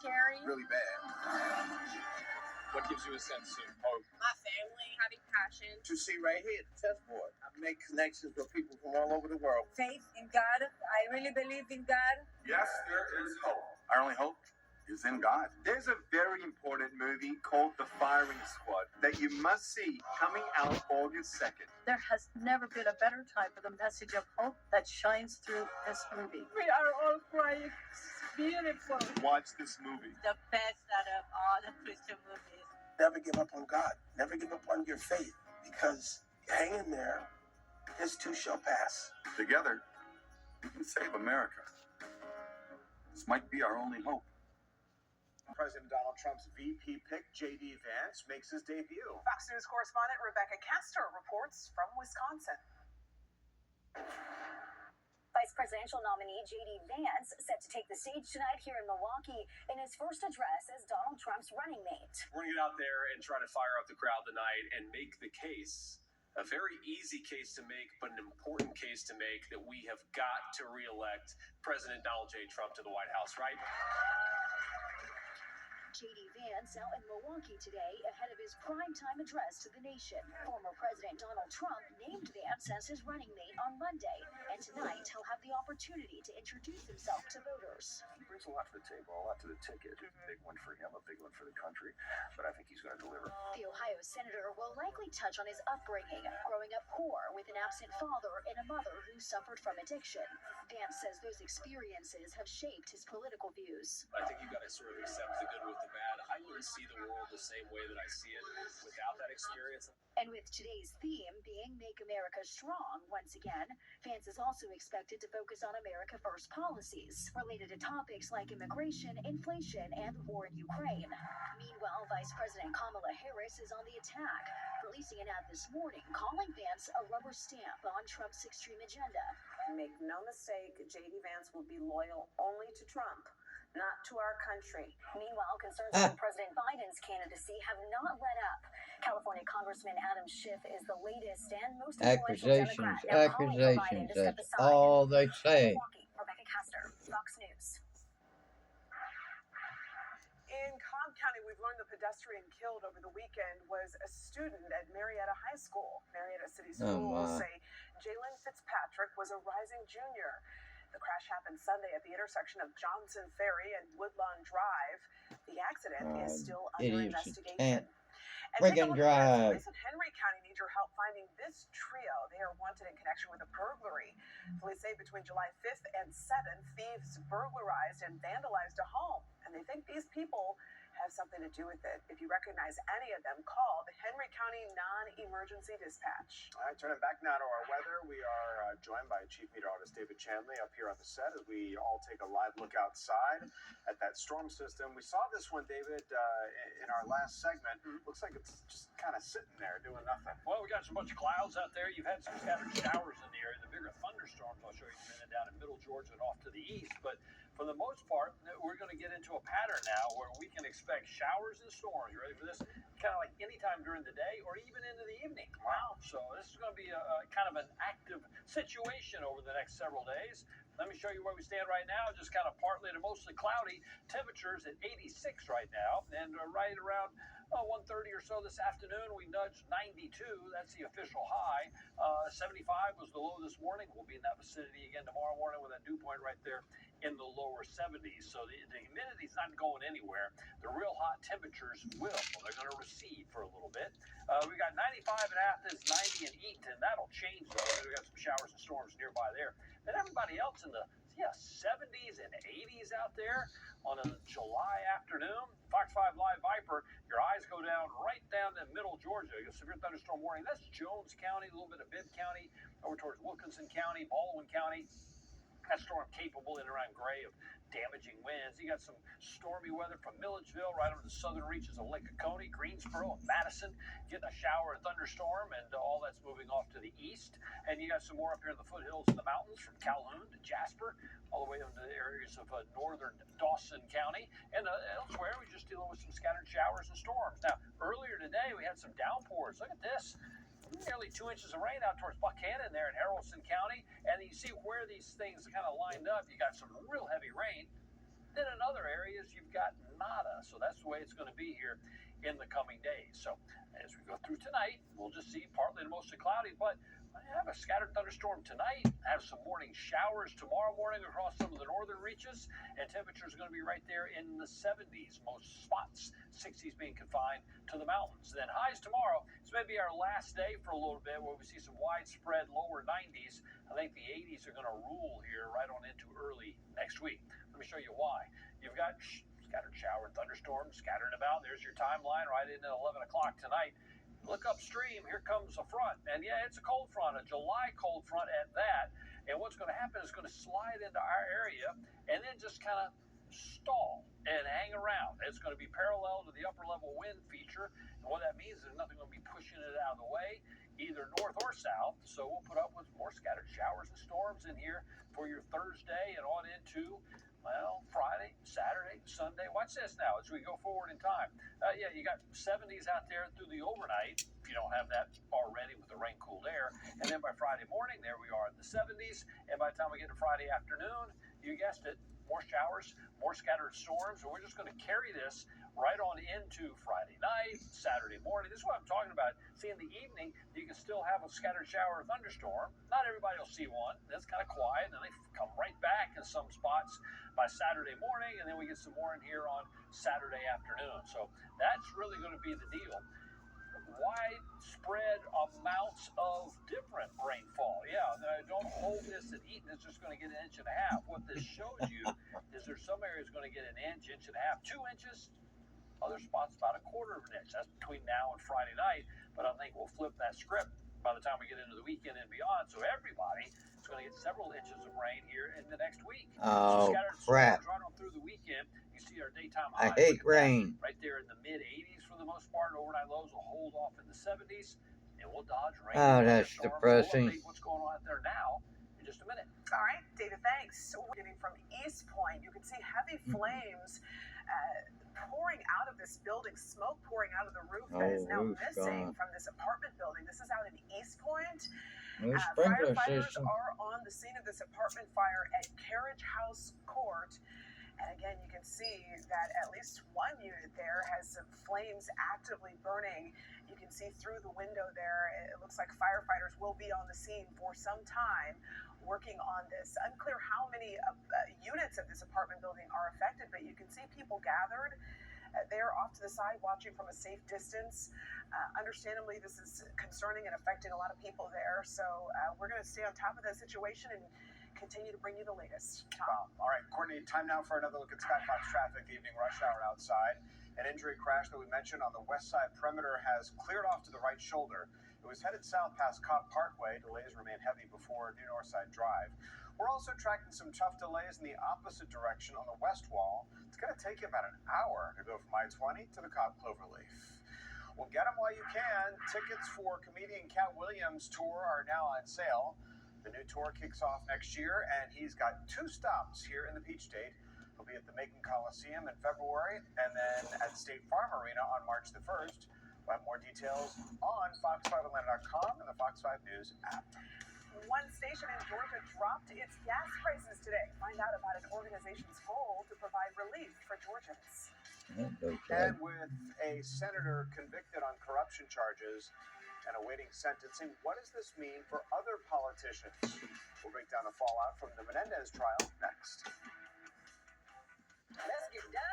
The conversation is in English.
scary. Really bad. What gives you a sense of hope? My family, having passion. To see right here, the chessboard. I make connections with people from all over the world. Faith in God. I really believe in God. Yes, there is hope. Our only hope is in God. There's a very important movie called The Firing Squad that you must see, coming out August 2nd. There has never been a better time for the message of hope that shines through this movie. We are all crying. It's beautiful. Watch this movie. The best out of all the Christian movies. Never give up on God. Never give up on your faith. Because hang in there. This too shall pass. Together, we can save America. This might be our only hope. President Donald Trump's VP pick, J.D. Vance, makes his debut. Fox News correspondent Rebecca Castor reports from Wisconsin. Vice presidential nominee J.D. Vance set to take the stage tonight here in Milwaukee in his first address as Donald Trump's running mate. We're going to get out there and try to fire up the crowd tonight and make the case, a very easy case to make, but an important case to make, that we have got to reelect President Donald J. Trump to the White House, right? J.D. Vance out in Milwaukee today ahead of his primetime address to the nation. Former President Donald Trump named Vance as his running mate on Monday, and tonight he'll have the opportunity to introduce himself to voters. He brings a lot to the table, a lot to the ticket. A big one for him, a big one for the country, but I think he's going to deliver. The Ohio senator will likely touch on his upbringing, growing up poor with an absent father and a mother who suffered from addiction. Vance says those experiences have shaped his political views. I think you've got to sort of accept the good with the bad. I wouldn't see the world the same way that I see it without that experience. And with today's theme being Make America Strong, once again, Vance is also expected to focus on America First policies related to topics like immigration, inflation, and the war in Ukraine. Meanwhile, Vice President Kamala Harris is on the attack, releasing an ad this morning calling Vance a rubber stamp on Trump's extreme agenda. Make no mistake, J.D. Vance will be loyal only to Trump, not to our country. Meanwhile, concerns over President Biden's candidacy have not let up. California Congressman Adam Schiff is the latest and most influential Democrat now calling for Biden to step aside. All they say. Milwaukee, Rebecca Castor, Fox News. In Cobb County, we've learned the pedestrian killed over the weekend was a student at Marietta High School. Marietta City Schools say Jalen Fitzpatrick was a rising junior. The crash happened Sunday at the intersection of Johnson Ferry and Woodlawn Drive. The accident is still under investigation. Friggin' drive. Police in Henry County need your help finding this trio. They are wanted in connection with a burglary. Police say between July 5th and 7th, thieves burglarized and vandalized a home. And they think these people have something to do with it. If you recognize any of them, call the Henry County Non-Emergency Dispatch. All right, turning back now to our weather. We are joined by Chief Meteorologist David Chanley up here on the set as we all take a live look outside at that storm system. We saw this one, David, in our last segment. Looks like it's just kind of sitting there doing nothing. Well, we got a bunch of clouds out there. You've had some scattered showers in the area. The bigger thunderstorms I'll show you in a minute down in middle Georgia and off to the east. But for the most part, we're going to get into a pattern now where we can expect showers and storms. You ready for this? Kind of like anytime during the day or even into the evening. Wow. So this is going to be a kind of an active situation over the next several days. Let me show you where we stand right now. Just kind of partly to mostly cloudy. Temperatures at 86 right now. And right around 1:30 or so this afternoon, we nudged 92. That's the official high. 75 was the low this morning. We'll be in that vicinity again tomorrow morning with that dew point right there in the lower 70s. So the humidity's not going anywhere. The real hot temperatures will. Well, they're going to recede for a little bit. We got 95 in Athens, 90 in Eaton. That'll change though. We got some showers and storms nearby there. And everybody else in the 70s and 80s out there on a July afternoon. Fox 5 Live Viper, your eyes go down right down to middle Georgia. A severe thunderstorm warning. That's Jones County, a little bit of Bibb County, over towards Wilkinson County, Baldwin County. That storm capable in around Gray of damaging winds. You got some stormy weather from Milledgeville right over the southern reaches of Lake Oconee, Greensboro, and Madison. Getting a shower and thunderstorm, and all that's moving off to the east. And you got some more up here in the foothills of the mountains from Calhoun to Jasper, all the way into the areas of northern Dawson County. And elsewhere, we're just dealing with some scattered showers and storms. Now, earlier today, we had some downpours. Look at this. Nearly 2 inches of rain out towards Buckhannon there in Haralson County. And you see where these things kind of lined up. You got some real heavy rain Then in other areas, you've got nada. So that's the way it's going to be here in the coming days. So as we go through tonight, we'll just see partly to mostly cloudy, but I have a scattered thunderstorm tonight, have some morning showers tomorrow morning across some of the northern reaches, and temperatures are going to be right there in the 70s, most spots, 60s being confined to the mountains. Then highs tomorrow, this may be our last day for a little bit where we see some widespread lower 90s. I think the 80s are going to rule here right on into early next week. Let me show you why. You've got scattered shower and thunderstorms scattering about. There's your timeline right into 11 o'clock tonight. Look upstream, here comes a front. And yeah, it's a cold front, a July cold front at that. And what's going to happen is it's going to slide into our area and then just kind of stall and hang around. It's going to be parallel to the upper level wind feature. And what that means is there's nothing going to be pushing it out of the way, either north or south. So we'll put up with more scattered showers and storms in here for your Thursday and on into, well, Friday, Saturday, Sunday. Watch this now as we go forward in time. Yeah, you got 70s out there through the overnight, if you don't have that already with the rain-cooled air. And then by Friday morning, there we are in the 70s. And by the time we get to Friday afternoon, you guessed it, more showers, more scattered storms. And we're just going to carry this right on into Friday night, Saturday morning. This is what I'm talking about. See, in the evening, you can still have a scattered shower or thunderstorm. Not everybody will see one. That's kind of quiet, and then they come right back in some spots by Saturday morning, and then we get some more in here on Saturday afternoon. So that's really going to be the deal. Widespread amounts of different rainfall. Yeah, don't hold this that Eaton is just going to get 1.5 inches. What this shows you is there's some areas going to get 1 inch, 1.5 inches, 2 inches. Other spots about 1/4 of an inch. That's between now and Friday night. But I think we'll flip that script by the time we get into the weekend and beyond. So everybody is going to get several inches of rain here in the next week. Oh, so scattered crap. storms right on through the weekend. You see our daytime I highs. hate Look at that. rain. Right there in the mid 80s for the most part. Overnight lows will hold off in the 70s. And we'll dodge rain. Oh, that's thunderstorms. depressing. We'll update what's going on out there now in just a minute. All right, David, thanks. So we're getting from East Point. You can see heavy flames pouring out of this building, smoke pouring out of the roof that is now missing from this apartment building. This is out in East Point. No sprinkler Firefighters system. are on the scene of this apartment fire at Carriage House Court. And again, you can see that at least one unit there has some flames actively burning. You can see through the window there. It looks like firefighters will be on the scene for some time working on this. Unclear how many units of this apartment building are affected, but you can see people gathered. They're off to the side watching from a safe distance. Understandably, this is concerning and affecting a lot of people there. So we're going to stay on top of that situation and continue to bring you the latest. Tom. All right, Courtney, time now for another look at Skyfox traffic, the evening rush hour outside. An injury crash that we mentioned on the west side perimeter has cleared off to the right shoulder. It was headed south past Cobb Parkway. Delays remain heavy before New Northside Drive. We're also tracking some tough delays in the opposite direction on the west wall. It's going to take you about an hour to go from I-20 to the Cobb Cloverleaf. Well, get them while you can. Tickets for comedian Cat Williams' tour are now on sale. The new tour kicks off next year, and he's got 2 stops here in the Peach State. He'll be at the Macon Coliseum in February, and then at State Farm Arena on March the 1st. We'll have more details on Fox5Atlanta.com and the Fox 5 News app. One station in Georgia dropped its gas prices today. Find out about an organization's goal to provide relief for Georgians. Okay. And with a senator convicted on corruption charges and awaiting sentencing, what does this mean for other politicians? We'll break down the fallout from the Menendez trial next. Let's get down.